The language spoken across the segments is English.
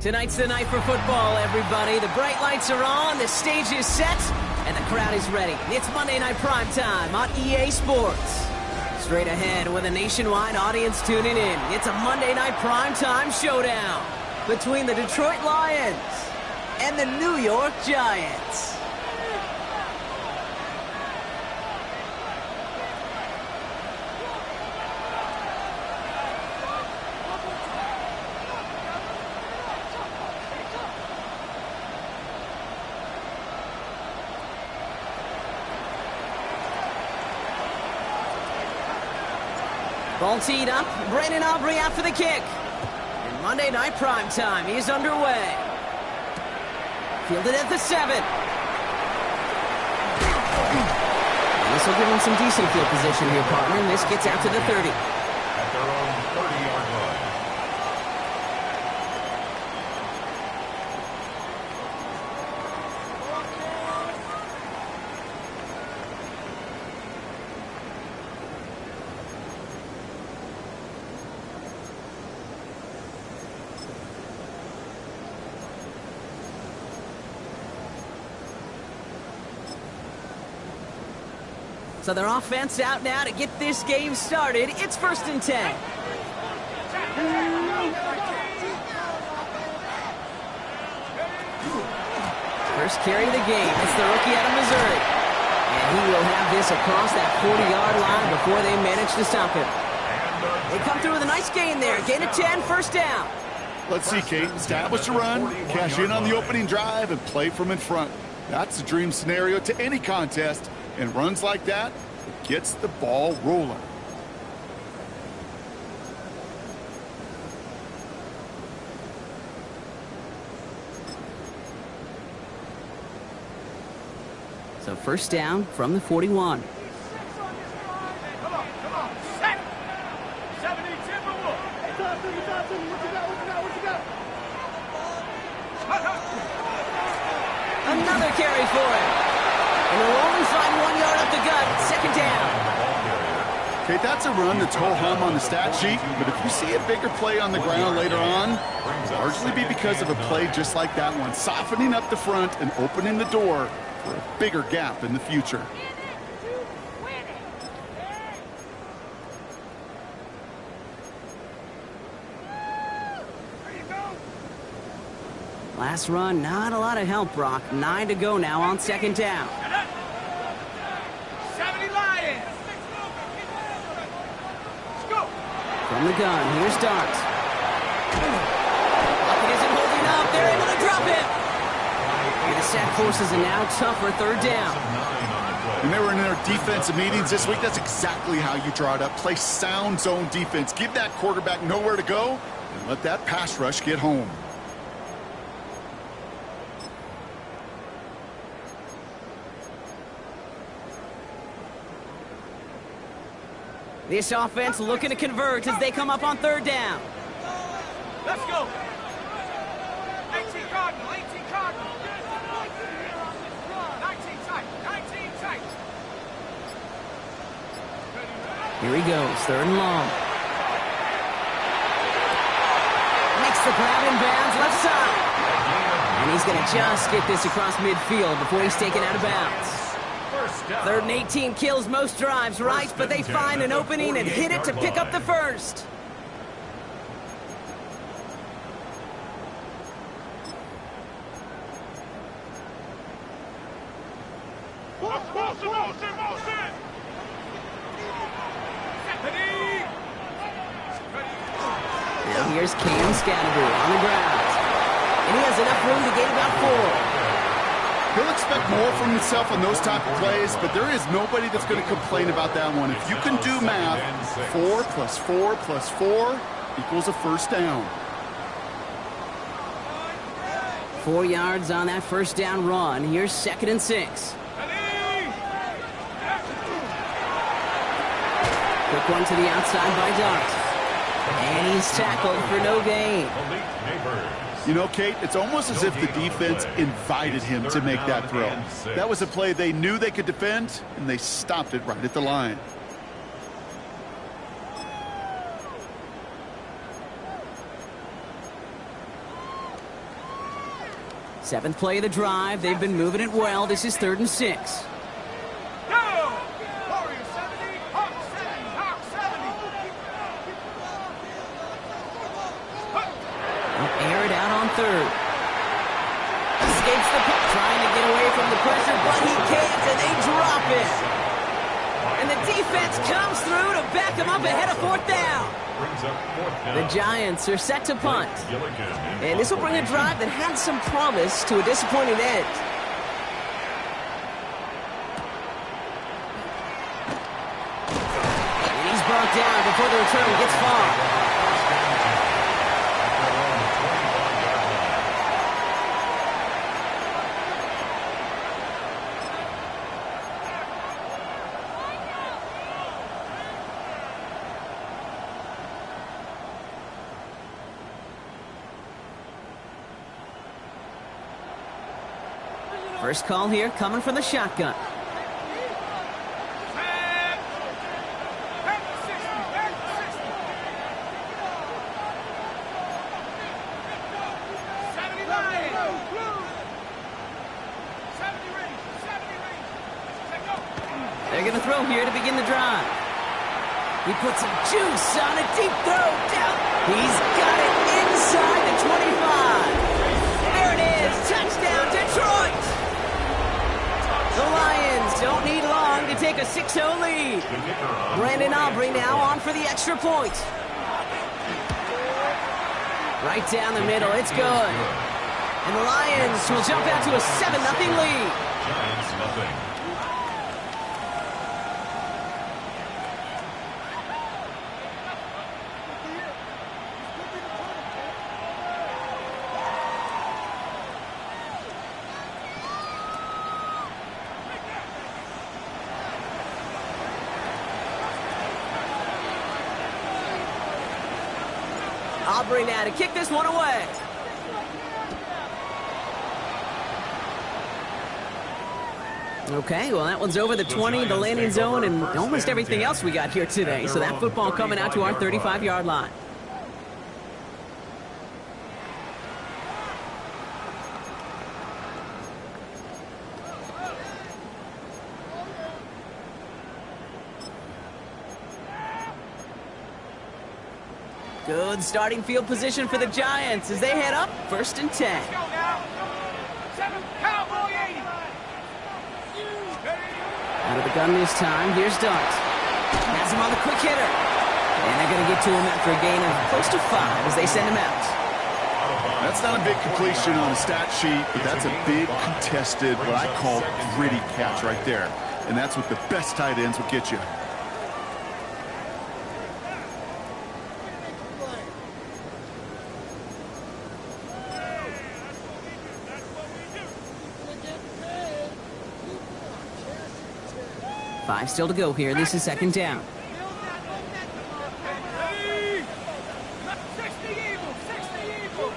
Tonight's the night for football, everybody. The bright lights are on, the stage is set, and the crowd is ready. It's Monday Night Primetime on EA Sports. Straight ahead with a nationwide audience tuning in, it's a Monday Night Primetime showdown between the Detroit Lions and the New York Giants. Ball teed up, Brandon Aubrey out for the kick. And Monday Night Primetime is underway. Fielded at the 7. This will give him some decent field position here, partner, and this gets out to the 30. At their own 30-yard line. So their offense out now to get this game started. It's 1st and 10. First carry of the game. It's the rookie out of Missouri. And he will have this across that 40-yard line before they manage to stop him. They come through with a nice gain there. Gain of 10, first down. Let's see, Kate. Establish a run, cash in on the opening drive, and play from in front. That's the dream scenario to any contest. And runs like that, it gets the ball rolling. So first down from the 41. Come on, set! 70 Timberwolves! What you got? Another carry for him. And he'll only find 1 yard up the gut. Second down. Okay, that's a run that's ho-hum on the stat sheet, but if you see a bigger play on the ground later on, it'll largely be because of a play just like that one, softening up the front and opening the door for a bigger gap in the future. Last run, not a lot of help, Brock. 9 to go now on second down. 70 Lions! Let's go! From the gun, here's Darts. It isn't holding up. They're able to drop it. And the sack forces a now tougher third down. When they were in their defensive meetings this week, that's exactly how you draw it up. Play sound zone defense. Give that quarterback nowhere to go and let that pass rush get home. This offense looking to convert as they come up on third down. Let's go! 18 Cardinal! 19 tight! Here he goes, third and long. Makes the grab in bounds left side. And he's going to just get this across midfield before he's taken out of bounds. 3rd and 18 kills most drives, right? But they find an opening and hit it to pick up the first. Now here's Cam Scatterby on the ground. And he has enough room to gain about 4. He'll expect more from himself on those type of plays, but there is nobody that's going to complain about that one. If you can do math, 4 + 4 + 4 equals a first down. 4 yards on that first down run. Here's 2nd and 6. Quick one to the outside by Dart. And he's tackled for no gain. You know, Kate, it's almost as if the defense invited him to make that throw. That was a play they knew they could defend, and they stopped it right at the line. Seventh play of the drive. They've been moving it well. This is 3rd and 6. Go! Warrior 70, Hawk 70, Hawk 70. They'll air it out on 3rd. Escapes the puck, trying to get away from the pressure, but he can't, and they drop it. And the defense comes through to back him up ahead of 4th down. The Giants are set to punt. And this will bring a drive that had some promise to a disappointing end. And he's brought down before the return gets far. First call here coming from the shotgun. Back to 60, back to 60. 70 Lions. 70 Rangers, 70 Rangers. Let's go. They're going to throw here to begin the drive. He puts some juice on a deep throw down. He's got it inside the 25. There it is. Touchdown, Detroit. The Lions don't need long to take a 6-0 lead. Brandon Aubrey now on for the extra point. Right down the middle, it's good. And the Lions will jump out to a 7-0 lead. Giants nothing. Aubrey now to kick this one away. Okay, well, that one's over the 20, the landing zone, and almost everything else we got here today. So that football coming out to our 35-yard line. Good starting field position for the Giants as they head up 1st and 10. Go now. 7, Cowboy 80. Out of the gun this time, here's Dart. Has him on the quick hitter. And they're going to get to him after a gain of close to 5 as they send him out. That's not a big completion on the stat sheet, but that's a big contested, what I call gritty catch right there. And that's what the best tight ends will get you. Five still to go here. This is 2nd down. 60 Eagle, 60 Eagle.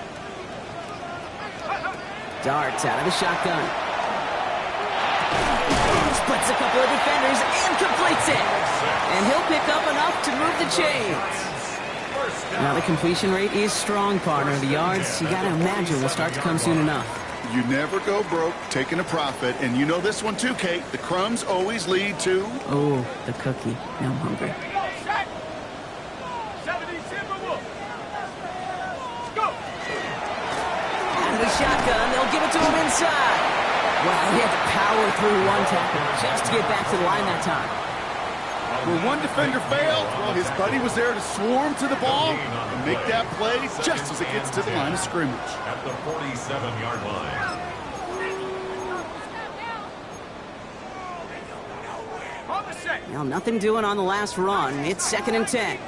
Darts out of the shotgun. Splits a couple of defenders and completes it. And he'll pick up enough to move the chains. Now the completion rate is strong, partner. The yards, you got to imagine, will start to come soon enough. You never go broke taking a profit, and you know this one too, Kate. The crumbs always lead to... Oh, the cookie. Now I'm hungry. Go, set. 70 Timberwolves. Let's go. Out of the shotgun, they'll give it to him inside. Well, he had to power through one tackle just to get back to the line that time. Where one defender failed, well, his buddy was there to swarm to the ball and make that play just as it gets to the line of scrimmage. At the 47-yard line. On the set. Well, nothing doing on the last run. It's 2nd and 10. Set.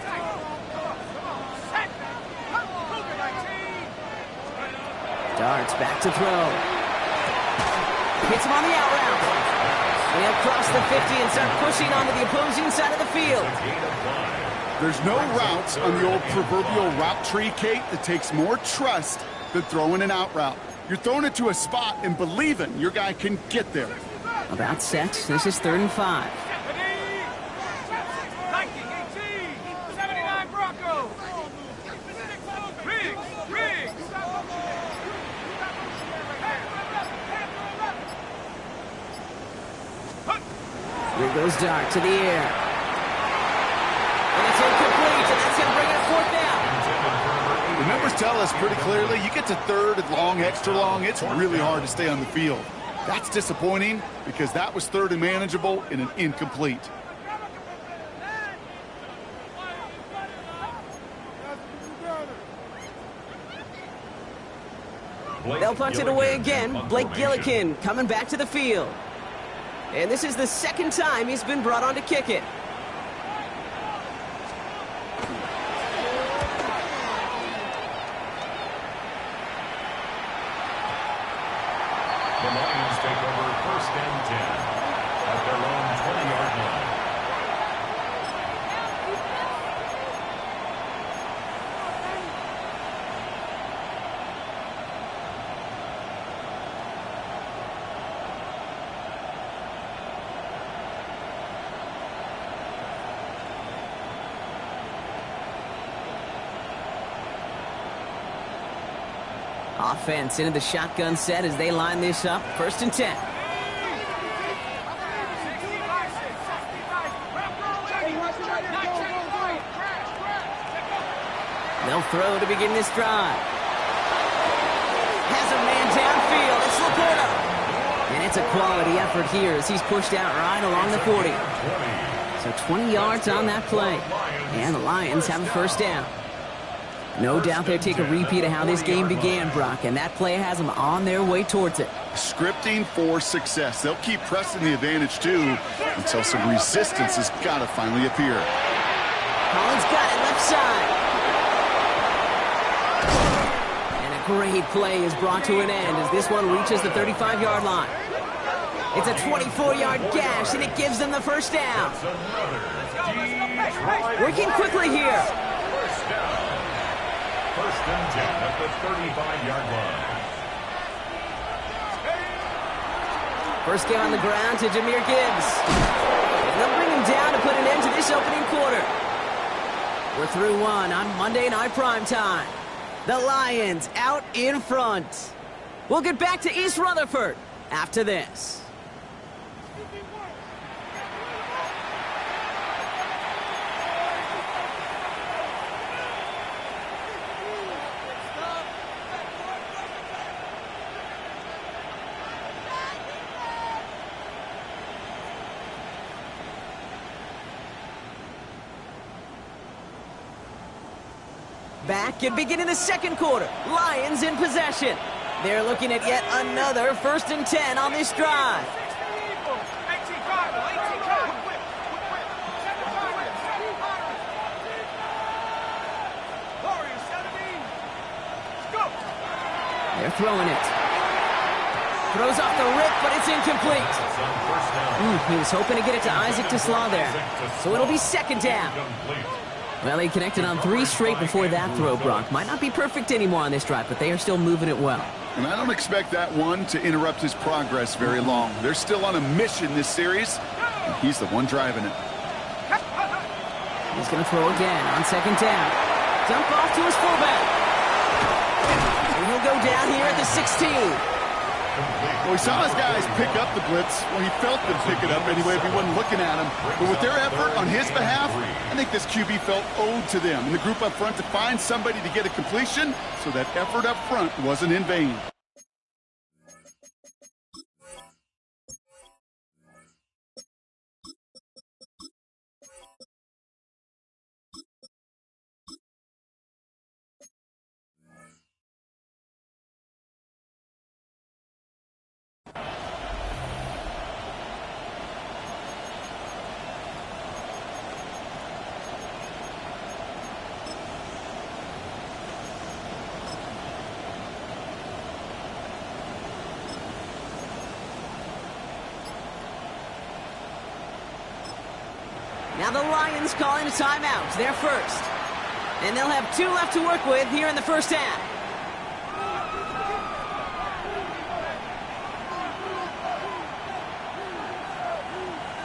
Cougar 19. Darts back to throw. Hits him on the out route. They'll cross the 50 and start pushing onto the opposing side of the field. There's no routes on the old proverbial route tree, Kate, that takes more trust than throwing an out route. You're throwing it to a spot and believing your guy can get there. About set. This is 3rd and 5. 1918. 79 Broncos. Riggs. Here goes Dart to the air. And it's incomplete, and that's going to bring it to 4th down. The numbers tell us pretty clearly, you get to 3rd and long, extra long, it's really hard to stay on the field. That's disappointing because that was 3rd and manageable in an incomplete. They'll punch it away again. Blake Gillikin coming back to the field. And this is the 2nd time he's been brought on to kick it. The Lions take over 1st and 10 at their own 20-yard line. Offense into the shotgun set as they line this up. 1st and 10. They'll throw to begin this drive. Has a man downfield. It's Laporta. And it's a quality effort here as he's pushed out right along the 40. So 20 yards on that play. And the Lions have a 1st down. No doubt they'll take a repeat of how this game began, Brock, and that play has them on their way towards it. Scripting for success. They'll keep pressing the advantage, too, until some resistance has got to finally appear. Collins got it left side. And a great play is brought to an end as this one reaches the 35-yard line. It's a 24-yard gash, and it gives them the 1st down. Working quickly here. 1st and 10 at the 35-yard line. 1st game on the ground to Jahmyr Gibbs. And they'll bring him down to put an end to this opening quarter. We're through 1 on Monday Night Primetime. The Lions out in front. We'll get back to East Rutherford after this. Back and beginning the 2nd quarter. Lions in possession. They're looking at yet another 1st and 10 on this drive. They're throwing it. Throws off the rip, but it's incomplete. He was hoping to get it to Isaac Teslaw there. So it'll be 2nd down. Well, he connected on 3 straight before that throw, Brock. Might not be perfect anymore on this drive, but they are still moving it well. And I don't expect that one to interrupt his progress very long. They're still on a mission this series, and he's the one driving it. He's going to throw again on 2nd down. Dump off to his fullback. And he'll go down here at the 16. Well, he saw his guys pick up the blitz. Well, he felt them pick it up anyway if he wasn't looking at him. But with their effort on his behalf, I think this QB felt owed to them and the group up front to find somebody to get a completion, so that effort up front wasn't in vain. Now the Lions calling a timeout. They're first. And they'll have 2 left to work with here in the 1st half.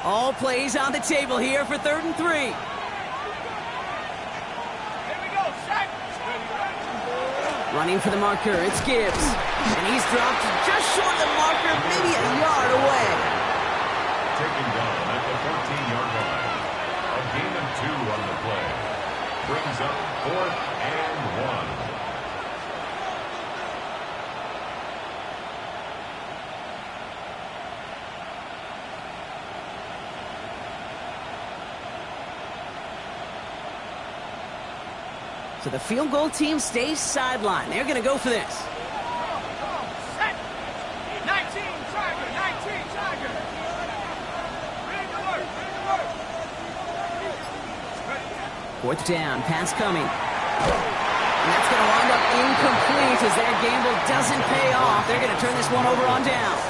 All plays on the table here for 3rd and 3. Here we go, set. Running for the marker, it's Gibbs. And he's dropped just short of the marker, maybe a yard away. Taking down at the 4th and 1. So the field goal team stays sidelined. They're going to go for this. Set. 19, Tiger. 19, Tiger. Ready to work. Ready to work. 4th down, pass coming. And that's going to wind up incomplete as that gamble doesn't pay off. They're going to turn this one over on downs.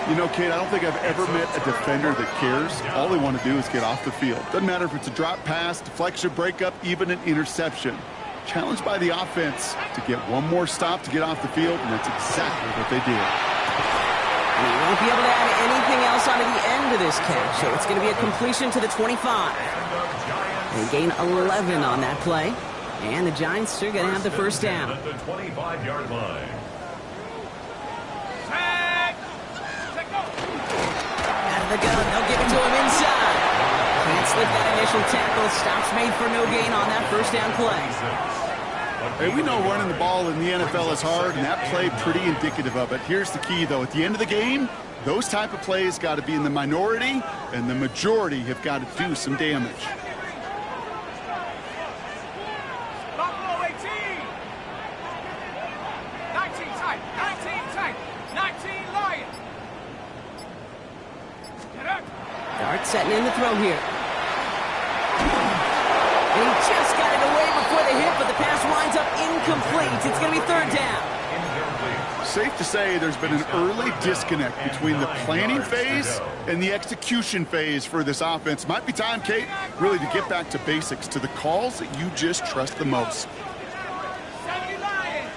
You know, Kate, I don't think I've ever met a defender that cares. All they want to do is get off the field. Doesn't matter if it's a drop pass, deflection, breakup, even an interception. Challenged by the offense to get one more stop to get off the field, and that's exactly what they did. We won't be able to add anything else onto the end of this catch, so it's going to be a completion to the 25. They gain 11 on that play, and the Giants are going to have the first down. At the 25-yard line. The gun, they'll give it to him inside. Can't slip that initial tackle. Stops made for no gain on that first down play. Hey, we know running the ball in the NFL is hard, and that play pretty indicative of it. Here's the key, though. At the end of the game, those type of plays got to be in the minority, and the majority have got to do some damage. Buffalo 18. 19 tight. 19 tight. 19 Lions. Dart setting in the throw here. And he just got it away before the hit, but the pass winds up incomplete. It's going to be 3rd down. Safe to say there's been an early disconnect between the planning phase and the execution phase for this offense. Might be time, Kate, really to get back to basics, to the calls that you just trust the most. 70 Lions.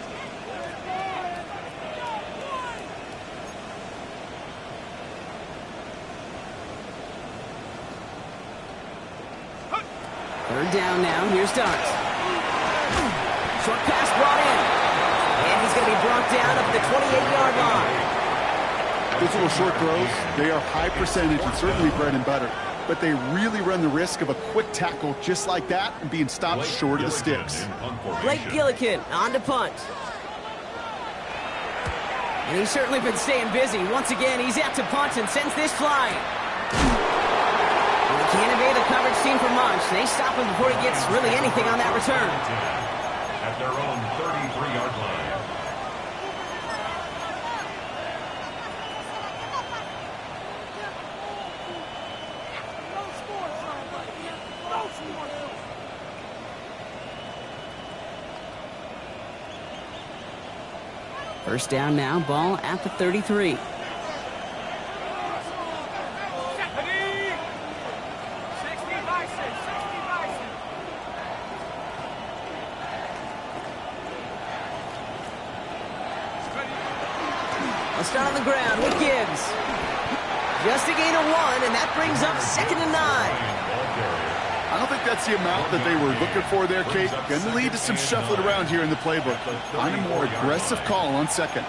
Third down now. Here's Dart. Short pass brought in. And he's going to be brought down up the 28-yard line. Those little short throws, they are high percentage and certainly bread and butter. But they really run the risk of a quick tackle just like that and being stopped short of the sticks. Blake Gillikin on to punt. And he's certainly been staying busy. Once again, he's out to punt and sends this flying. They can't evade the coverage team for much. They stop him before he gets really anything on that return. At their own 33-yard line. First down now, ball at the 33. Let's start on the ground with Gibbs. Just a gain of 1, and that brings up 2nd and 9. I don't think that's the amount that they were looking for there, Kate. Going to lead to some shuffling around here in the playbook. Find a more aggressive call on 2nd.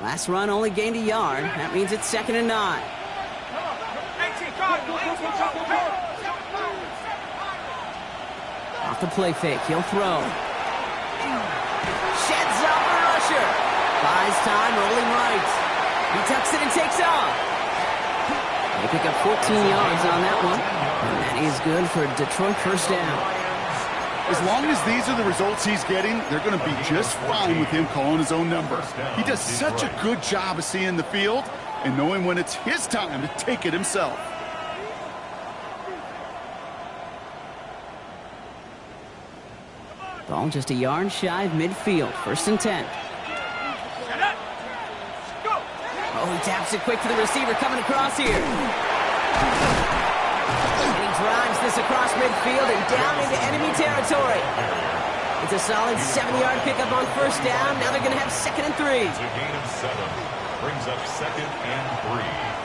Last run only gained a yard. That means it's 2nd and 9. 18 Cardinal. 18 Cardinal. Off the play fake, he'll throw. Sheds off the rusher. Buys time, rolling right. He tucks it and takes off. They pick up 14 yards on that one. And that is good for Detroit first down. As long as these are the results he's getting, they're going to be just fine with him calling his own number. He does such a good job of seeing the field and knowing when it's his time to take it himself. Ball just a yard shy of midfield. 1st and 10. Oh, he taps it quick to the receiver coming across here. And he drives this across midfield and down into enemy territory. It's a solid 7-yard pickup on first down. Now they're going to have 2nd and 3. It's a gain of 7. Brings up 2nd and 3.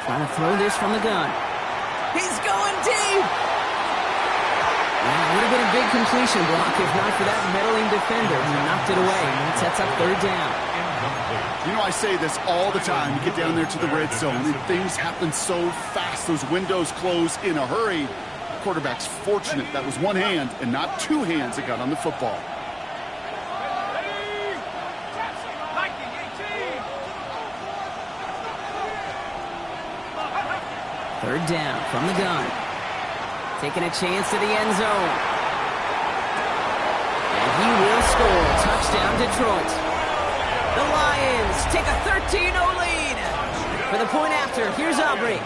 Trying to throw this from the gun. He's going deep! Well, it would have been a big completion block if not for that meddling defender who knocked it away. And it sets up 3rd down. You know, I say this all the time. You get down there to the red zone, and things happen so fast. Those windows close in a hurry. The quarterback's fortunate that was one hand and not 2 hands that got on the football. Third down from the gun. Taking a chance to the end zone. And he will score. Touchdown, Detroit. The Lions take a 13-0 lead. For the point after, here's Aubrey.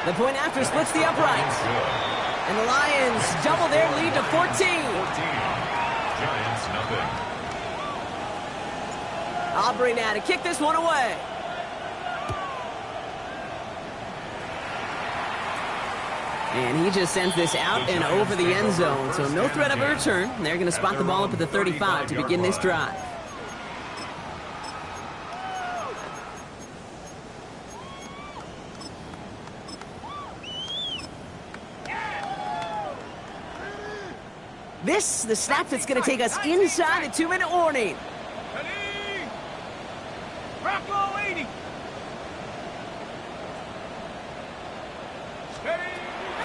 The point after splits the uprights. And the Lions double their lead to 14. Giants nothing. Aubrey now to kick this one away. And he just sends this out and over the end zone, so no threat of a return. They're going to spot the ball up at the 35 to begin this drive. This, the snap that's going to take us inside the 2-minute warning. Bronco 80.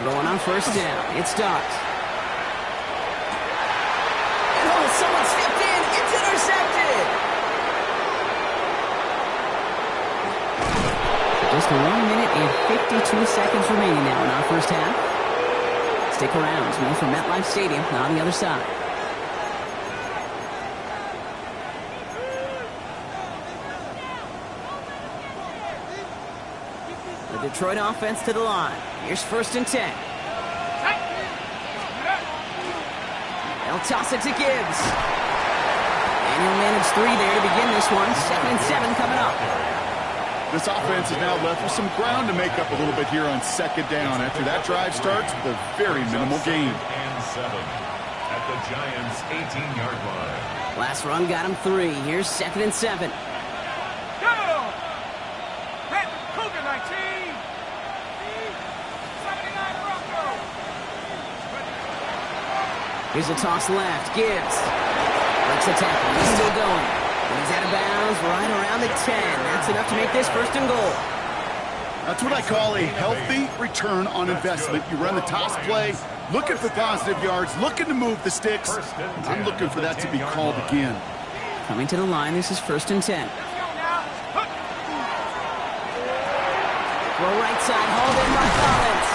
Going on first down. It starts. Oh, someone stepped in. It's intercepted. Just 1 minute and 52 seconds remaining now in our first half. Stick around. It's more from MetLife Stadium on the other side. The Detroit offense to the line. Here's 1st and 10. They'll toss it to Gibbs. And he'll manage 3 there to begin this one. 2nd and 7 coming up. This offense is now left with some ground to make up a little bit here on 2nd down after that drive starts with a very minimal gain. 2nd and 7 at the Giants' 18-yard line. Last run got him 3. Here's 2nd and 7. Cougar 19. 79 Bronco. Here's a toss left. Gibbs. Breaks the tackle. He's still going. And he's out of bounds right around the 10. That's enough to make this 1st and goal. That's what I call a healthy return on investment. You run the toss play, looking for positive yards, looking to move the sticks. I'm looking for that to be called again. Coming to the line, this is 1st and 10. Well, right side, hauled in by Collins.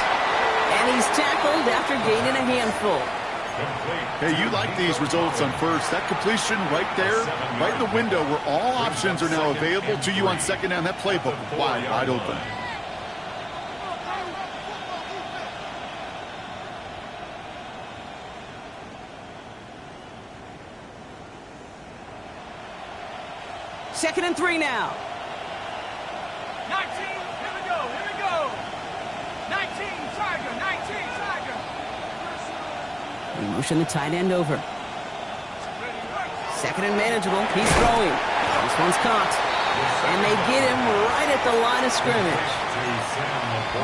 And he's tackled after gaining a handful. Hey, you like these results on first. That completion right there, right in the window where all options are now available to you on 2nd down. That playbook wide open. Second and 3 now. 19, here we go. 19, Tiger, 19, Tiger. We motion the tight end over. 2nd and manageable. He's throwing. This one's caught. And they get him right at the line of scrimmage.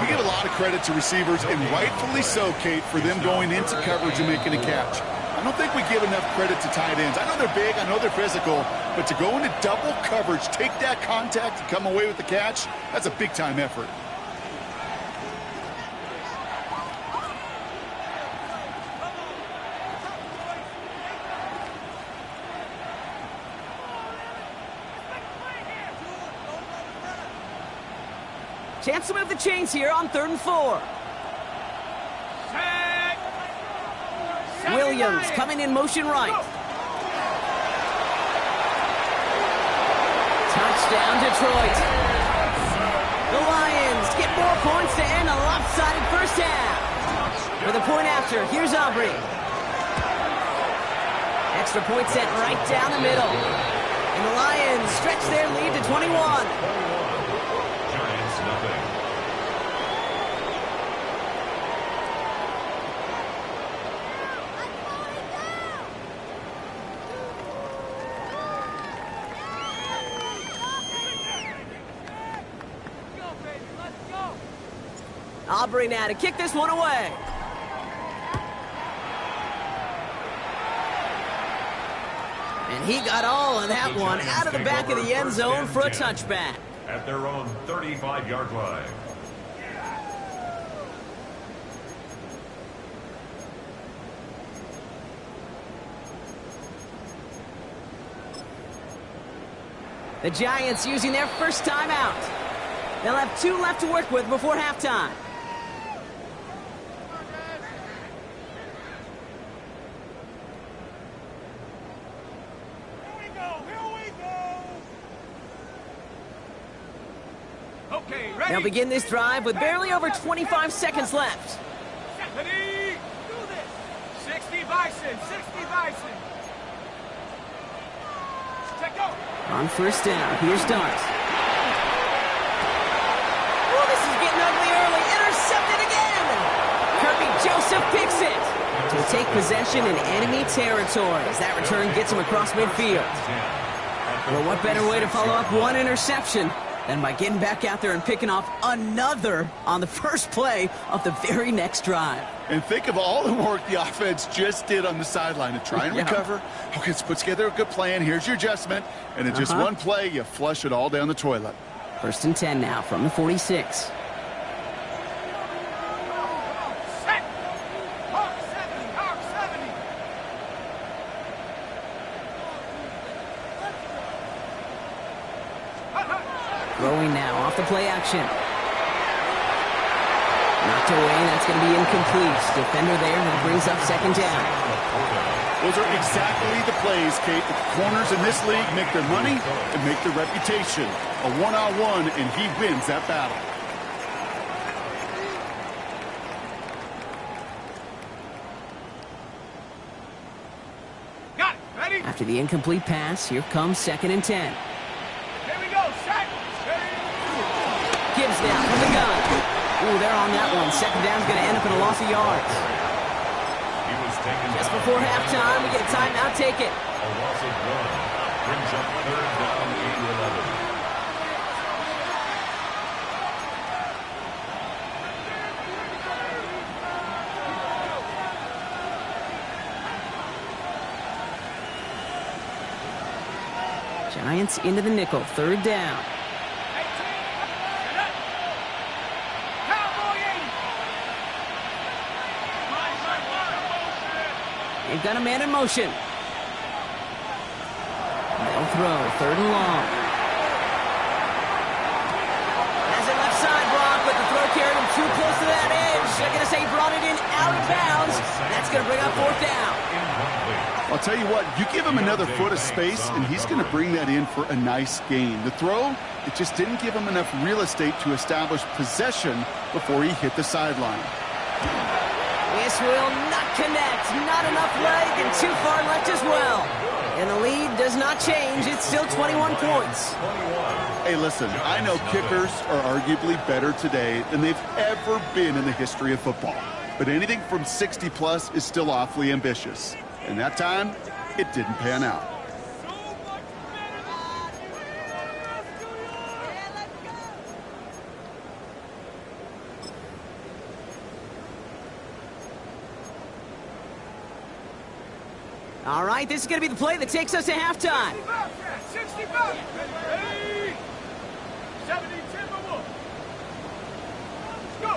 We get a lot of credit to receivers, and rightfully so, Kate, for them going into coverage and making a catch. I don't think we give enough credit to tight ends. I know they're big, I know they're physical, but to go into double coverage, take that contact, and come away with the catch, that's a big-time effort. Chance to move the chains here on 3rd and 4. Williams coming in motion right. Touchdown, Detroit. The Lions get more points to end a lopsided first half. For the point after, here's Aubrey. Extra point sent right down the middle. And the Lions stretch their lead to 21. Giants nothing. Aubrey now to kick this one away. And he got all of that one out of the back of the end zone for a touchback. At their own 35-yard line. The Giants using their first timeout. They'll have 2 left to work with before halftime. Okay, ready? They'll begin this drive with barely over 25 seconds left. Ready? Do this. 60 Bison, 60 Bison. Check go. On first down, here's Dart. Oh, this is getting ugly early. Intercepted again. Kirby Joseph picks it. To take possession in enemy territory as that return gets him across midfield. Well, what better way to follow up one interception than by getting back out there and picking off another on the first play of the very next drive. And think of all the work the offense just did on the sideline to try and recover. Okay, let's put together a good plan. Here's your adjustment. And in just one play, you flush it all down the toilet. 1st and 10 now from the 46. Set. Hawk 70, Hawk 70. Throwing now off the play action. Knocked away, and that's going to be incomplete. Defender there that brings up 2nd down. Those are exactly the plays, Kate, that the corners in this league make their money and make their reputation. A one-on-one, and he wins that battle. Got it. Ready? After the incomplete pass, here comes 2nd and 10. Here we go. Set. Gibbs now from the gun. Ooh, they're on that one. 2nd down's going to end up in a loss of yards. He was taken Just down. before halftime, we get a timeout. Take it. A loss of 1 brings up 3rd down and 11. Giants into the nickel. 3rd down. They've got a man in motion. They'll throw. 3rd and long. Has it left side block, but the throw carried him too close to that edge. They're going to say he brought it in out of bounds. That's going to bring up 4th down. I'll tell you what, you give him another foot of space, and he's going to bring that in for a nice gain. The throw, it just didn't give him enough real estate to establish possession before he hit the sideline. This will not connect. Not enough leg and too far left as well. And the lead does not change. It's still 21 points. Hey, listen, I know kickers are arguably better today than they've ever been in the history of football. But anything from 60-plus is still awfully ambitious. And that time, it didn't pan out. All right, this is going to be the play that takes us to halftime. 60 bucks. Ready? 70 Timberwolves. Let's go.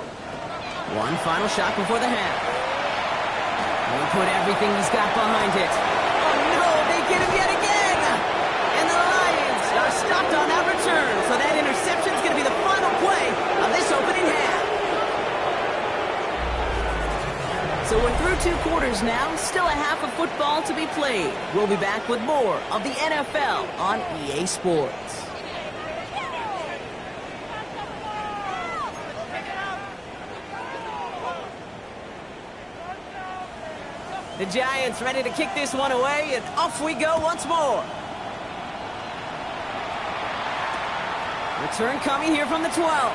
One final shot before the half. He'll put everything he's got behind it. Oh, no, they get him yet again. And the Lions are stopped on that return. So that interception is going to be the final play of this opening half. So we're through 2 quarters now. Still a half of football to be played. We'll be back with more of the NFL on EA Sports. The Giants ready to kick this one away, and off we go once more. Return coming here from the 12.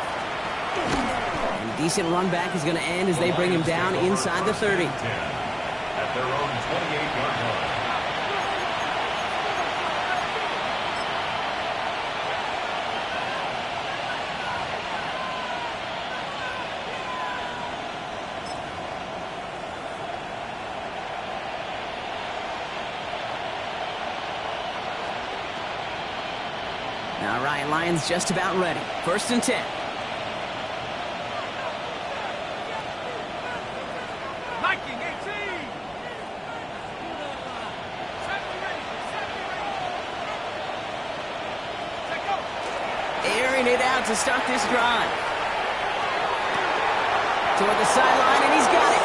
And decent run back is going to end as they bring him down inside the 30. At their own 28-yard line. All right, Lions just about ready. 1st and 10. 19-18. Airing it out to start this drive. Toward the sideline, and he's got it.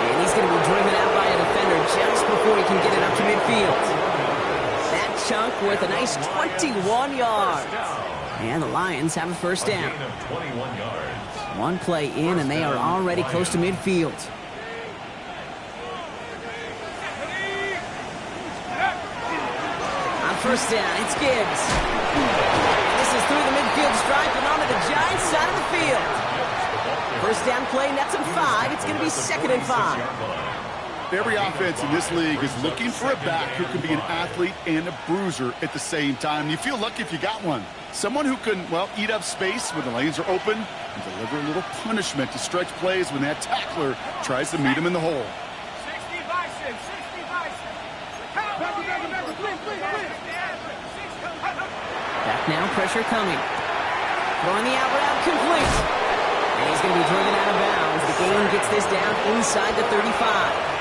And he's going to be driven out by a defender just before he can get it up to midfield. That chunk worth a nice 21 yards. And the Lions have a 1st down. 21 yards. One play in, and they are already close to midfield. On 1st down, it's Gibbs. And this is through the midfield stripe and onto the Giants side of the field. 1st down play, nets him 5. It's going to be 2nd and 5. Every offense in this league is looking for a back who can be an athlete and a bruiser at the same time. You feel lucky if you got one. Someone who can, well, eat up space when the lanes are open and deliver a little punishment to stretch plays when that tackler tries to meet him in the hole. 60 Bison, 60 Bison. Back now, pressure coming. Throwing the out route complete. And he's going to be driven out of bounds. The game gets this down inside the 35.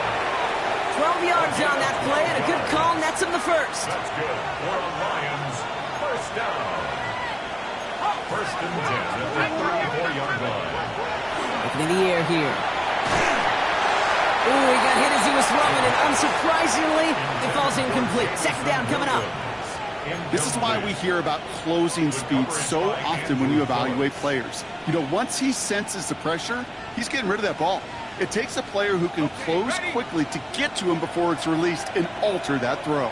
12 yards on that play, and a good call nets him the 1st. That's good. For the Lions, 1st down. 1st and 10 at the 34-yard line. Looking in the air here. Ooh, he got hit as he was throwing, and unsurprisingly, it falls incomplete. 2nd down coming up. This is why we hear about closing speed so often when you evaluate players. You know, once he senses the pressure, he's getting rid of that ball. It takes a player who can close quickly to get to him before it's released and alter that throw.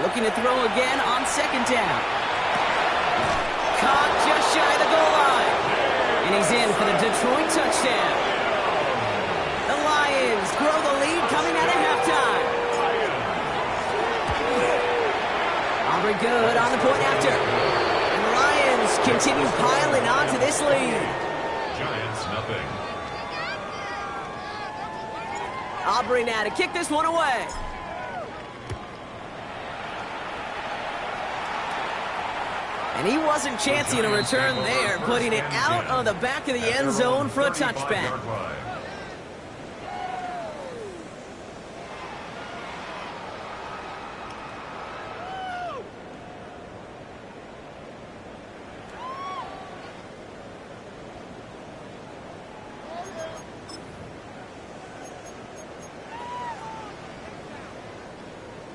Looking to throw again on 2nd down. Caught just shy of the goal line. And he's in for the Detroit touchdown. The Lions grow the lead coming out of halftime. Aubrey good on the point after. And the Lions continue piling on to this lead. Giants, nothing. Aubrey now to kick this one away. And he wasn't chancing a return there, putting it out on the back of the end zone for a touchback.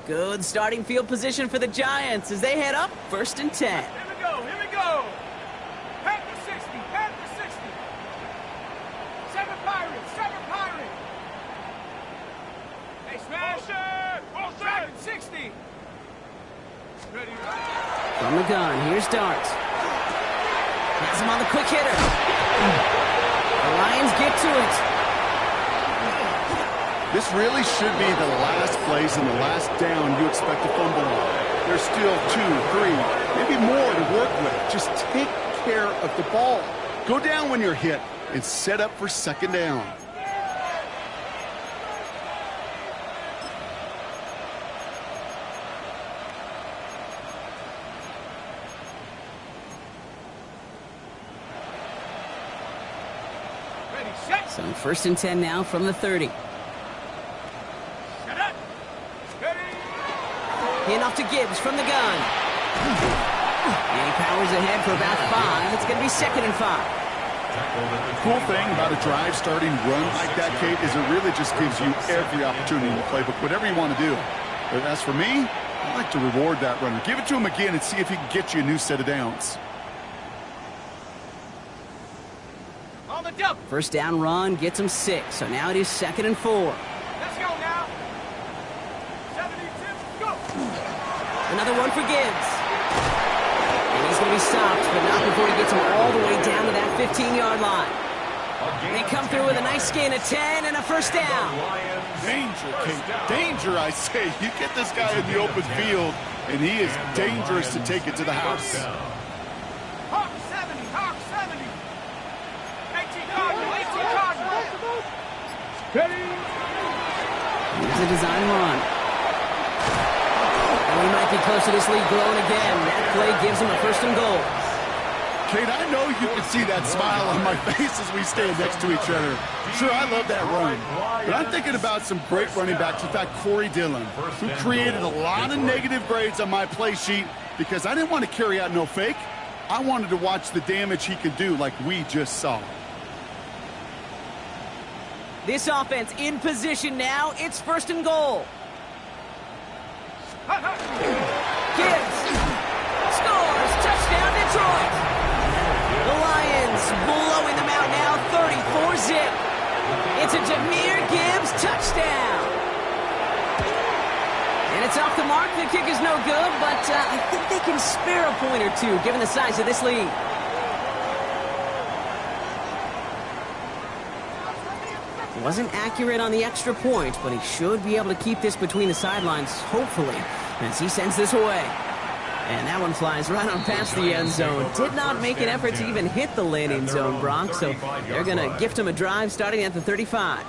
Good starting field position for the Giants as they head up 1st and 10. Here we go, here we go. Panther 60, Panther 60. 7 Pirates, 7 Pirates. Hey, Smasher! Dragon 60. Ready, From the gun, here's Darts. Has him on the quick hitter. The Lions get to it. This really should be the last place and the last down you expect to fumble on. There's still 2, 3, maybe more to work with. Just take care of the ball. Go down when you're hit and set up for 2nd down. ready, set. So 1st and 10 now from the 30. Set up. Ready. Hand off to Gibbs from the gun. And he powers ahead for about 5. It's going to be 2nd and 5. Cool thing about a drive starting run like that, Kate, is it really just gives you every opportunity in the playbook, whatever you want to do. But as for me, I like to reward that runner. Give it to him again and see if he can get you a new set of downs. On the up. First down run gets him 6, so now it is 2nd and 4. Let's go now. 72, go. Another one for Gibbs. And he's going to be stopped, but not before he gets him all the way down to that 15-yard line. They come through with a nice gain of 10 and a first down. Danger, Kate. Danger, I say. You get this guy in the open field, and he is dangerous to take it to the house. Hawk 70, Hawk 70. 18 Cardinal, 18 Cardinal. Ready? Here's a design run. And we might be close to this lead growing again. That play gives him a 1st and goal. Kate, I know you can see that smile on my face as we stand next to each other. Sure, I love that run. But I'm thinking about some great running backs. In fact, Corey Dillon, who created a lot of negative grades on my play sheet because I didn't want to carry out no fake. I wanted to watch the damage he could do like we just saw. This offense in position now. It's 1st and goal. Gibbs scores. Touchdown, Detroit. The Lions blowing them out now, 34-zip. It's a Jahmyr Gibbs touchdown. And it's off the mark. The kick is no good, but I think they can spare a point or two, given the size of this lead. Wasn't accurate on the extra point, but he should be able to keep this between the sidelines, hopefully, as he sends this away. And that one flies right on past the end zone. Did not make an effort to even hit the landing zone, Brock, so they're going to gift him a drive starting at the 35.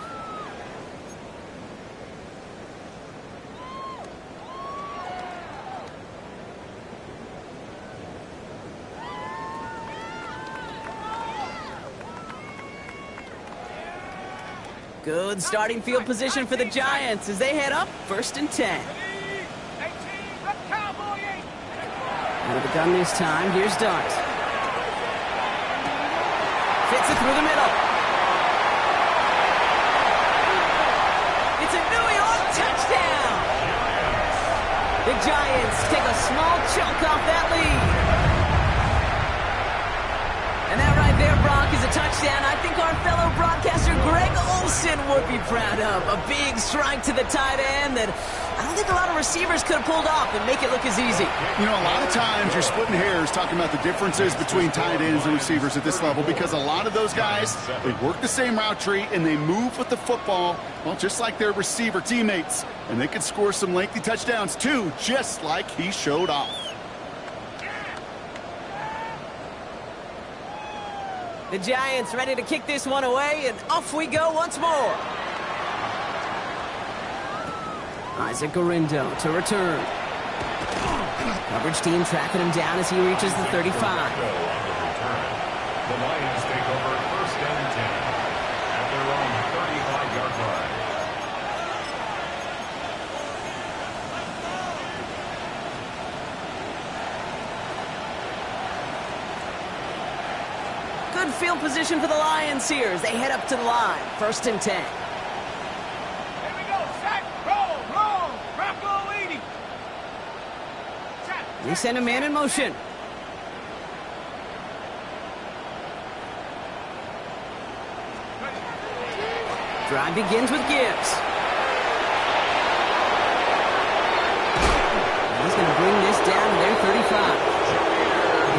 Good starting field position for the Giants as they head up 1st and 10. With the gun this time, here's Dart. Fits it through the middle. It's a New York touchdown! The Giants take a small chunk off that lead. And that right there, Brock, is a touchdown I think our fellow broadcaster Greg Olsen would be proud of. A big strike to the tight end that I don't think a lot of receivers could have pulled off and make it look as easy. You know, a lot of times you're splitting hairs talking about the differences between tight ends and receivers at this level because a lot of those guys, they work the same route tree and they move with the football, well, just like their receiver teammates. And they can score some lengthy touchdowns too, just like he showed off. The Giants ready to kick this one away, and off we go once more. Isaac Gorindo to return. Coverage team tracking him down as he reaches the 35. The Lions take over 1st and 10 at their own 35-yard line. Good field position for the Lions here as they head up to the line. 1st and 10. Here we go. Sack, roll, roll. Bronco leading. They send a man in motion. Drive begins with Gibbs. And he's going to bring this down to their 35.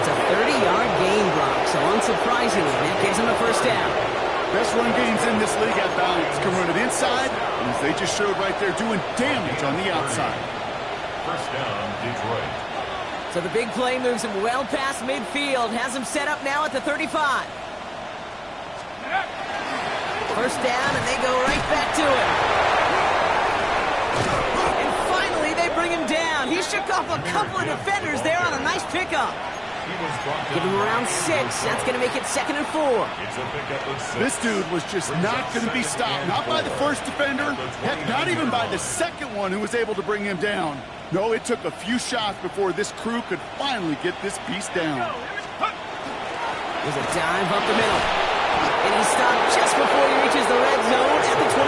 It's a 30-yard gain, Brock, so unsurprisingly, that gives him a 1st down. Best run games in this league at balance. Can run it inside, and as they just showed right there, doing damage on the outside. 1st down, Detroit. So the big play moves him well past midfield, has him set up now at the 35. 1st down, and they go right back to him. And finally, they bring him down. He shook off a couple of defenders there on a nice pickup. Give him around 6. That's going to make it 2nd and 4. This dude was just not going to be stopped. Not by the first defender. Heck, not even by the second one who was able to bring him down. No, it took a few shots before this crew could finally get this beast down. There's a dive up the middle. And he's stopped just before he reaches the red zone at the 21.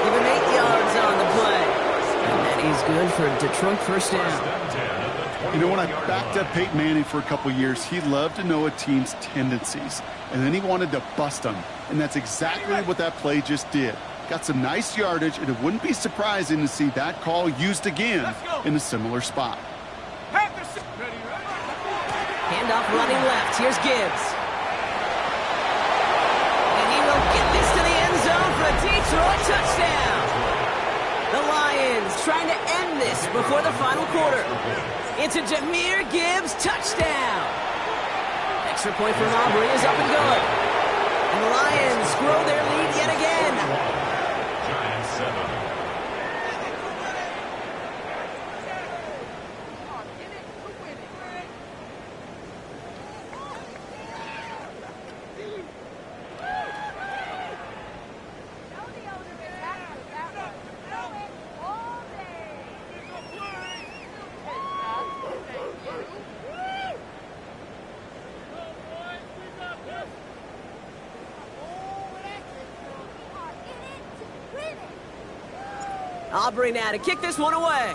Give him 8 yards on the play. And that is good for a Detroit 1st down. You know, when I backed up Peyton Manning for a couple years, he loved to know a team's tendencies, and then he wanted to bust them. And that's exactly what that play just did. Got some nice yardage, and it wouldn't be surprising to see that call used again in a similar spot. Handoff running left. Here's Gibbs. And he will get this to the end zone for a Detroit touchdown. The Lions trying to end this before the final quarter. It's a Jahmyr Gibbs touchdown. Extra point from Aubrey is up and good. And the Lions grow their lead yet again. Giants 7. Aubrey now to kick this one away.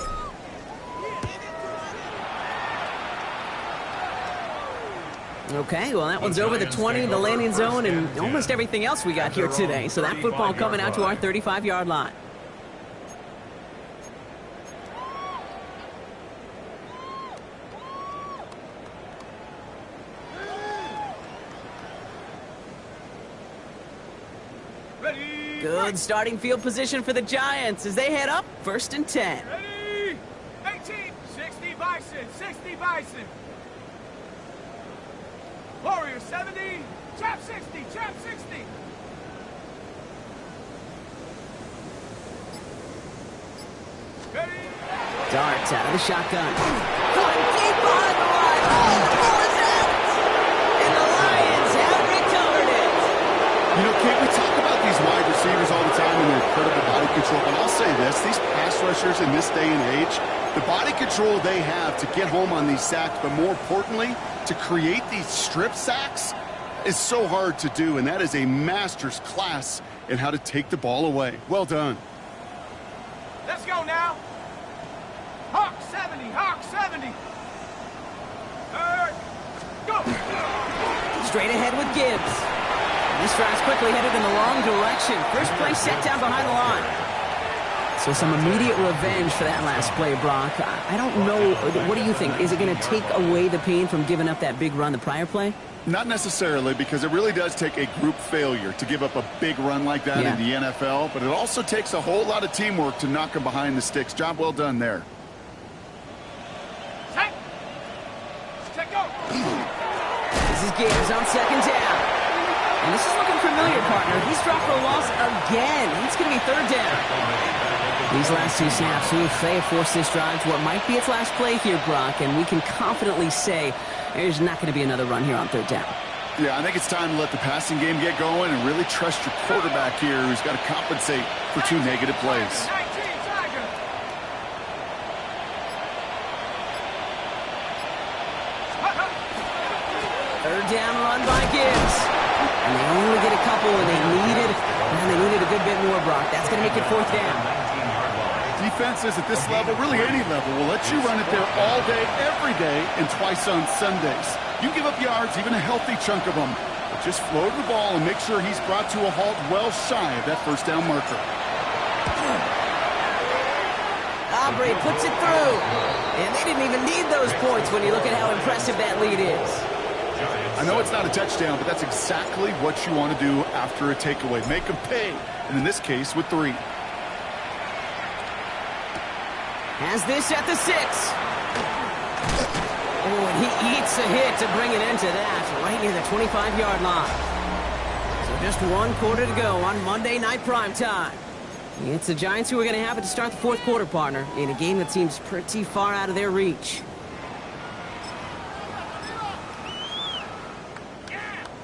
Okay, well, that one's over the 20, the landing zone, and almost everything else we got here today. So that football coming out to our 35-yard line. Good starting field position for the Giants as they head up 1st and 10. Ready? 18, 60 Bison, 60 Bison. Warriors 70, chap 60, chap 60. Ready? Darts out of the shotgun. Going deep behind the line. Oh, the ball is out! And the Lions have recovered it. You know, Kate, we talk about these wide receivers all the time and their incredible body control, but I'll say this, these pass rushers in this day and age, the body control they have to get home on these sacks, but more importantly, to create these strip sacks is so hard to do, and that is a master's class in how to take the ball away. Well done. Let's go now. Hawk 70, Hawk 70. Third, go. Straight ahead with Gibbs. This drive's quickly headed in the wrong direction. First play set down behind the line. So some immediate revenge for that last play, Brock. I don't know. What do you think? Is it going to take away the pain from giving up that big run the prior play? Not necessarily, because it really does take a group failure to give up a big run like that in the NFL, but it also takes a whole lot of teamwork to knock them behind the sticks. Job well done there. Set. Set, go. This is Gibbs on 2nd down. And this is looking familiar, partner. He's dropped for a loss again. It's going to be 3rd down. These last 2 snaps, they have forced this drive to what might be its last play here, Brock, and we can confidently say there's not going to be another run here on 3rd down. Yeah, I think it's time to let the passing game get going and really trust your quarterback here, who's got to compensate for 2 negative plays. 19, Tiger. Third down run by Gibbs. And they only get a couple, and they needed a good bit more, Brock. That's going to make it 4th down. Defenses at this level, really any level, will let you run it there all day, every day, and twice on Sundays. You give up yards, even a healthy chunk of them. But just float the ball and make sure he's brought to a halt well shy of that 1st down marker. Aubrey puts it through. And they didn't even need those points when you look at how impressive that lead is. I know it's not a touchdown, but that's exactly what you want to do after a takeaway. Make them pay, and in this case, with 3. Has this at the 6. Oh, and he eats a hit to bring it into that, right near the 25-yard line. So just 1 quarter to go on Monday Night Primetime. It's the Giants who are going to have it to start the 4th quarter, partner, in a game that seems pretty far out of their reach.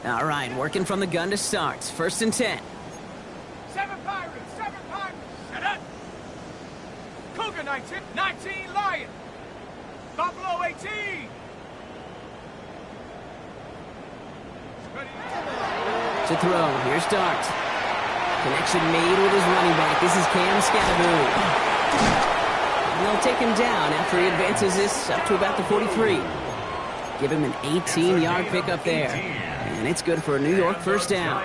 All right, working from the gun to start. 1st and 10. 7 Pirates, 7 Pirates. Set up. Cougar 19, 19 Lion. Buffalo 18. Ready. To throw, here's Dart. Connection made with his running back. This is Cam Scatteroo. And they'll take him down after he advances this up to about the 43. Give him an 18-yard pickup there. And it's good for a New York first down.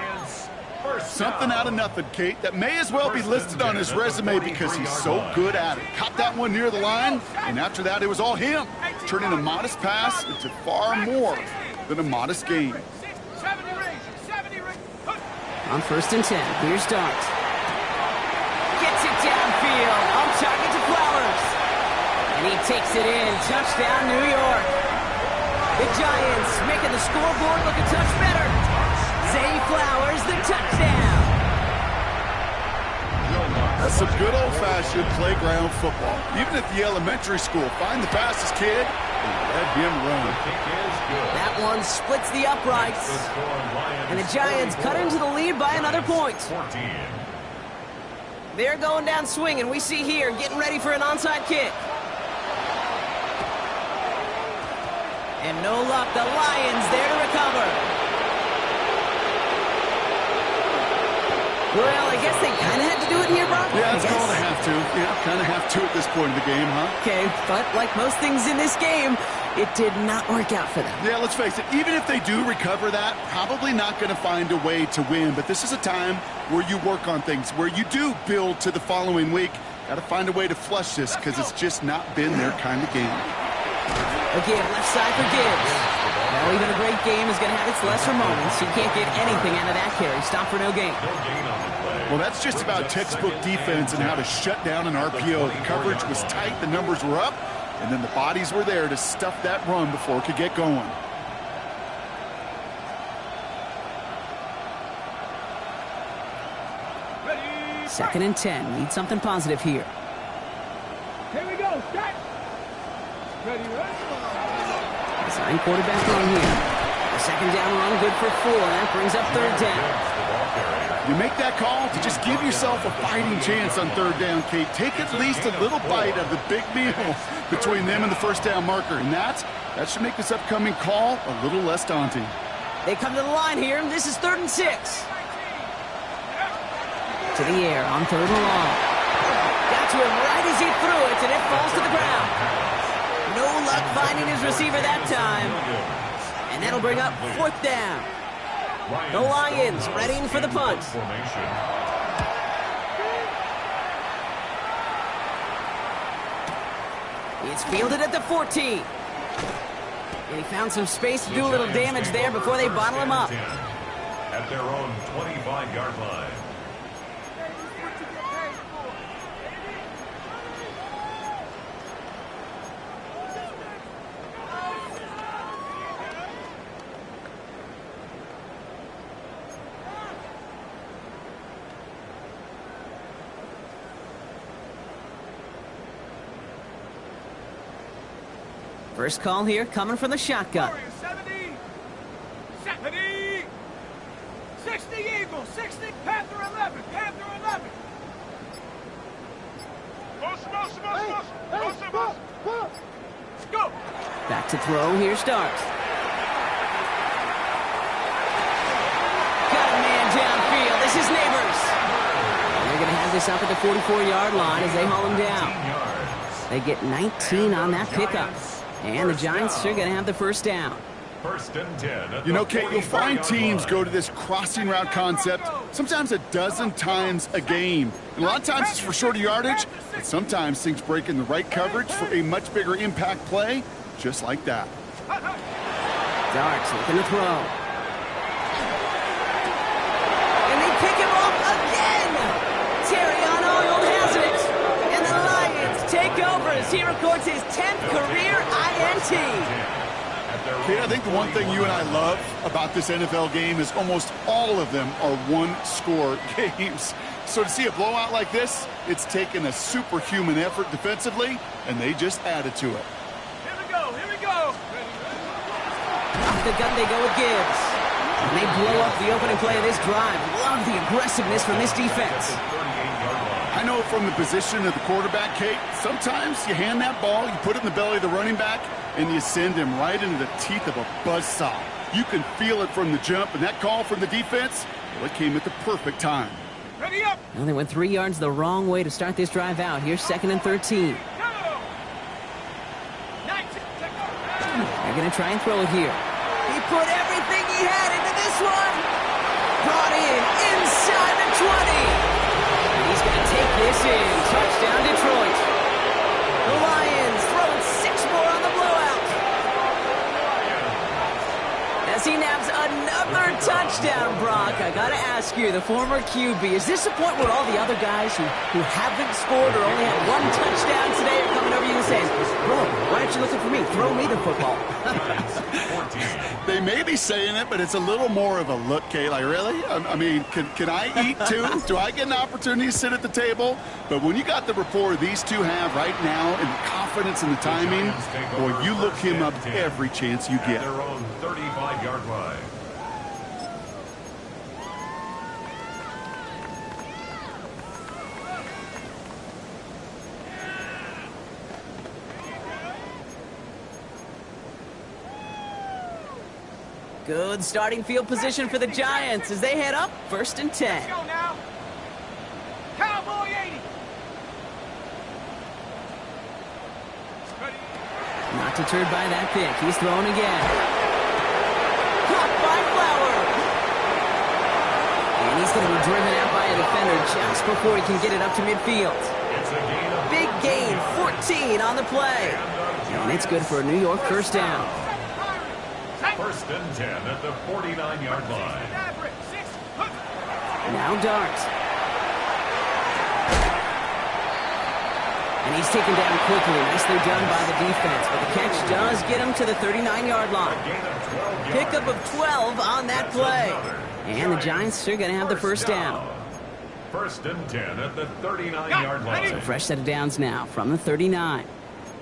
Something out of nothing, Kate, that may as well be listed on his resume because he's so good at it. Caught that one near the line, and after that, it was all him. Turning a modest pass into far more than a modest gain. On 1st and 10, here's Dart. Gets it downfield, on target to Flowers. And he takes it in, touchdown New York. The Giants making the scoreboard look a touch better. Zay Flowers, the touchdown. That's some good old-fashioned playground football. Even at the elementary school, find the fastest kid and let him run. That one splits the uprights. And the Giants cut into the lead by another point. They're going down swinging. We see here getting ready for an onside kick. And no luck, the Lions there to recover. Well, I guess they kind of had to do it here, Brock. Yeah, it's called a have to. Yeah, kind of have to at this point in the game, huh? Okay, but like most things in this game, it did not work out for them. Yeah, let's face it, even if they do recover that, probably not going to find a way to win. But this is a time where you work on things, where you do build to the following week. Got to find a way to flush this because it's just not been their kind of game. Again, left side for Gibbs. Well, even a great game is going to have its lesser moments. You can't get anything out of that carry. Stop for no gain. Well, that's just about textbook defense and how to shut down an RPO. The coverage was tight, the numbers were up, and then the bodies were there to stuff that run before it could get going. Ready. 2nd and 10. Need something positive here. Here we go. Start. Ready. Design quarterback run here. The 2nd down run good for 4. That brings up 3rd down. You make that call to just give yourself a fighting chance on 3rd down, Kate. Take at least a little bite of the big meal between them and the 1st down marker. And that should make this upcoming call a little less daunting. They come to the line here, and this is 3rd and 6. To the air on 3rd and long. Got to him right as he threw it, and it falls to the ground. No luck finding his receiver that time. And that'll bring up 4th down. The Lions readying for the punt. It's fielded at the 14. And he found some space to do a little damage there before they bottle him up. At their own 25-yard line. First call here coming from the shotgun. 70. 70. 60 Eagles. 60. Panther 11. Panther 11. Go. Back to throw. Here starts. Got a man downfield. This is Neighbors. And they're going to have this up at the 44-yard line as they haul him down. They get 19 on that pickup. And the Giants are going to have the 1st down. 1st and 10. You know, Kate, you'll find teams go to this crossing route concept sometimes a dozen times a game. And a lot of times it's for shorter yardage, but sometimes things break in the right coverage for a much bigger impact play, just like that. Darts looking to throw. And they pick him off again! Terrion Arnold has it! And the Lions take over as he records his 10th career INT. Kate, I think the one thing you and I love about this NFL game is almost all of them are one-score games. So to see a blowout like this, it's taken a superhuman effort defensively, and they just added to it. Here we go. Here we go. Off the gun they go with Gibbs. And they blow up the opening play of this drive. Love the aggressiveness from this defense. I know from the position of the quarterback, Kate, sometimes you hand that ball, you put it in the belly of the running back, and you send him right into the teeth of a buzzsaw. You can feel it from the jump, and that call from the defense, well, it came at the perfect time. Ready up. Well, they went 3 yards the wrong way to start this drive out. Here's 2nd and 13. They're going to try and throw it here. He put everything he had into this one. Brought in inside the 20. And he's going to take this in. Touchdown, Detroit. The Lions throwing 6 more on the blowout. As he naps another touchdown, Brock. I got to ask you, the former QB, is this a point where all the other guys who haven't scored or only had 1 touchdown today are coming over you and saying, bro, why aren't you looking for me? Throw me the football. They may be saying it, but it's a little more of a look, Kate. Like, really? I mean, can I eat too? Do I get an opportunity to sit at the table? But when you got the rapport these two have right now and the confidence and the timing, boy, you look him up every chance you get. Their own 35-yard line. Good starting field position for the Giants as they head up 1st and 10. Let's go now. Cowboy 80. Ready. Not deterred by that pick. He's throwing again. Caught by Flower. And he's going to be driven out by a defender just before he can get it up to midfield. It's a gain of Big gain, 14 on the play. And it's good for a New York first down. 1st and 10 at the 49-yard line. Now Dart. And he's taken down quickly. Nicely done by the defense. But the catch does get him to the 39-yard line. Pickup of 12 on that play. And the Giants are going to have the first down. 1st and 10 at the 39-yard line. So fresh set of downs now from the 39.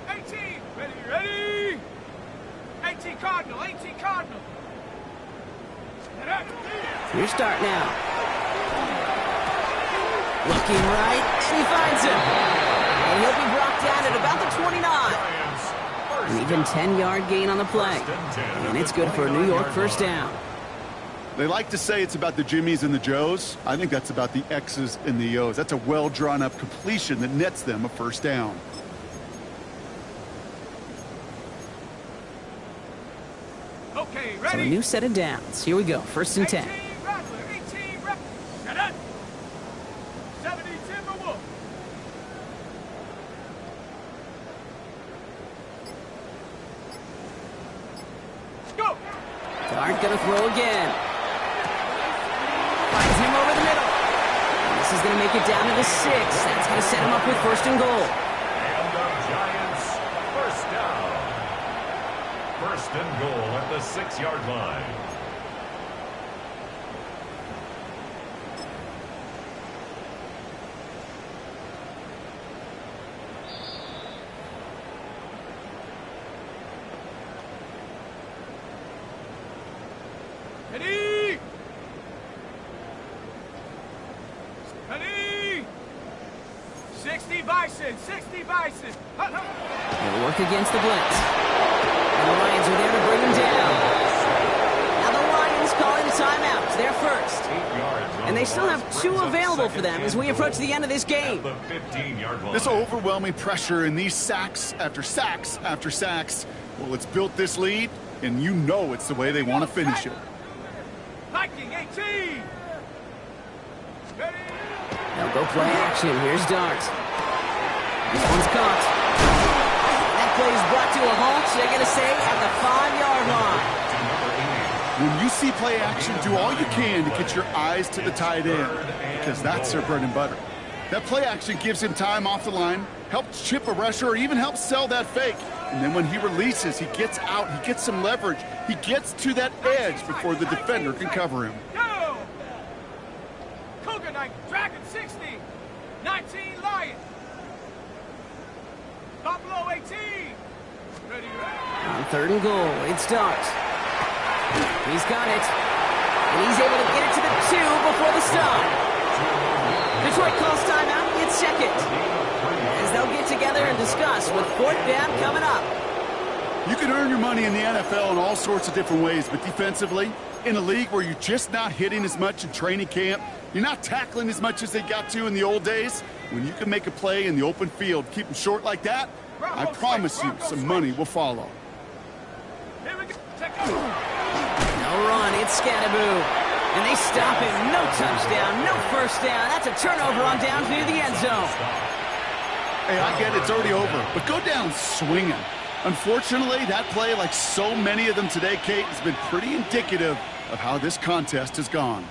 18. Ready. 18 Cardinal. 18 Cardinal. Your start now. Looking right, and he finds him. And he'll be brought down at about the 29. An even 10-yard gain on the play. And it's good for a New York first down. They like to say it's about the Jimmies and the Joes. I think that's about the X's and the O's. That's a well-drawn-up completion that nets them a first down. Okay, So ready. a new set of downs. Here we go, 1st and 10. 18 Rattler. 18 Rattler. Shut up. 70 Timberwolf. Go. Dart gonna throw again. Finds him over the middle. And this is gonna make it down to the 6. That's gonna set him up with 1st and goal. And the Giants first down. 1st and goal at the 6-yard line. Ready. Ready. 60 Bison. 60 Bison. Hut, hut. They'll work against the blitz. And the Lions are there to bring him down. Now the Lions calling a timeout. It's their first. 8 yards on And they the still loss, have brings 2 up available 2nd for them as we and approach goal the end of this game. at the 15-yard line. This overwhelming pressure and these sacks after sacks after sacks, well, it's built this lead, and you know it's the way they want to finish it. Viking 18. Ready. They'll go play action. Here's Dart. This one's caught. That play is brought to a halt. They're going to say at the 5-yard line. When you see play action, do all you can to get your eyes to the tight end, because that's their bread and butter. That play action gives him time off the line, helps chip a rusher, or even helps sell that fake. And then when he releases, he gets out, he gets some leverage. He gets to that edge before the defender can cover him. Go. Cougar 9. Dragon 60. 19 Lion. Buffalo 18. Ready. On 3rd and goal, it's Dart. He's got it. And he's able to get it to the 2 before the stop. Detroit calls timeout. It's 2nd. As they'll get together and discuss with 4th down coming up. You can earn your money in the NFL in all sorts of different ways, but defensively, in a league where you're just not hitting as much in training camp, you're not tackling as much as they got to in the old days, when you can make a play in the open field, keep them short like that, I promise you some money will follow. No run, it's Scattaboo. And they stop him. No touchdown, no first down. That's a turnover on downs near the end zone. Hey, I get it's already over, but go down swinging. Unfortunately, that play, like so many of them today, Kate, has been pretty indicative of how this contest has gone.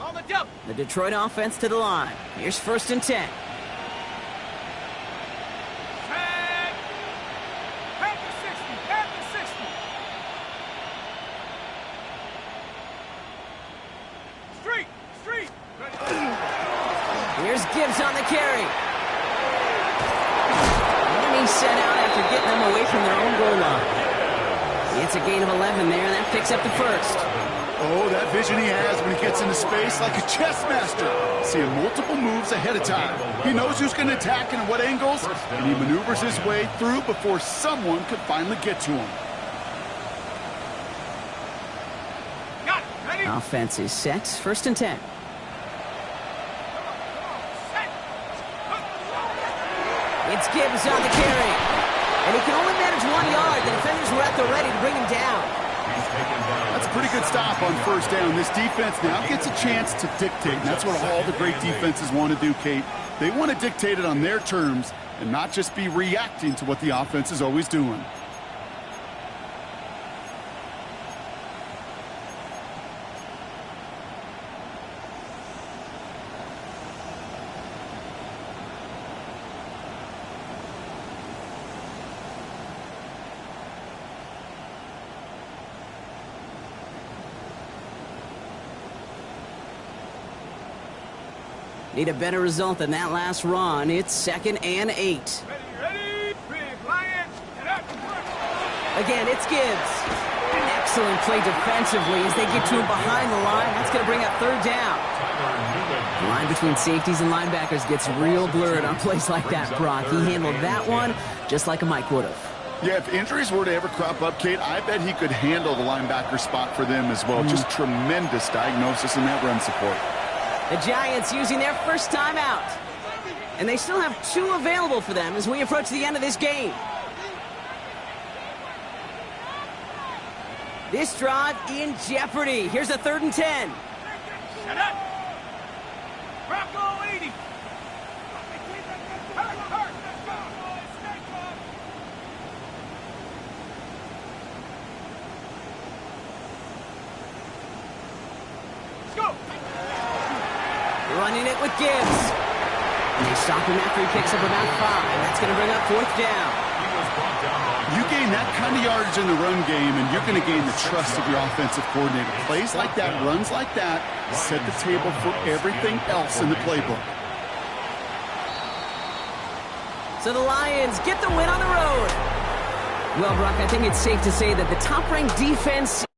On the jump. The Detroit offense to the line. Here's 1st and 10. Tag. Head to 60. Head to 60. Street. Street. Here's Gibbs on the carry. And he's sent out after getting them away from their own goal line. It's a gain of 11 there, and that picks up the first. Oh, that vision he has when he gets into space like a chess master. Seeing multiple moves ahead of time. He knows who's going to attack and at what angles, and he maneuvers his way through before someone could finally get to him. Got it. Ready? Offense is set. 1st and 10. Set. It's Gibbs on the carry. And he can only manage 1 yard. The defenders were at the ready to bring him down. That's a pretty good stop on 1st down. This defense now gets a chance to dictate, and that's what all the great defenses want to do, Kate. They want to dictate it on their terms and not just be reacting to what the offense is always doing. Need a better result than that last run. It's 2nd and 8. Ready, ready. Big Lions. And up. Again, it's Gibbs. An excellent play defensively as they get to him behind the line. That's going to bring up 3rd down. The line between safeties and linebackers gets real blurred on plays like that, Brock. He handled that one just like a Mike would have. Yeah, if injuries were to ever crop up, Kate, I bet he could handle the linebacker spot for them as well. Just tremendous diagnosis in that run support. The Giants using their first timeout. And they still have 2 available for them as we approach the end of this game. This drive in jeopardy. Here's a 3rd and 10. Set up. Bronco 80. Hurt, hurt. Let's go, boys. Stay calm. Let's go. Running it with Gibbs. And they stop him after he picks up about 5. That's going to bring up 4th down. You gain that kind of yardage in the run game, and you're going to gain the trust of your offensive coordinator. Plays like that, runs like that, set the table for everything else in the playbook. So the Lions get the win on the road. Well, Brock, I think it's safe to say that the top-ranked defense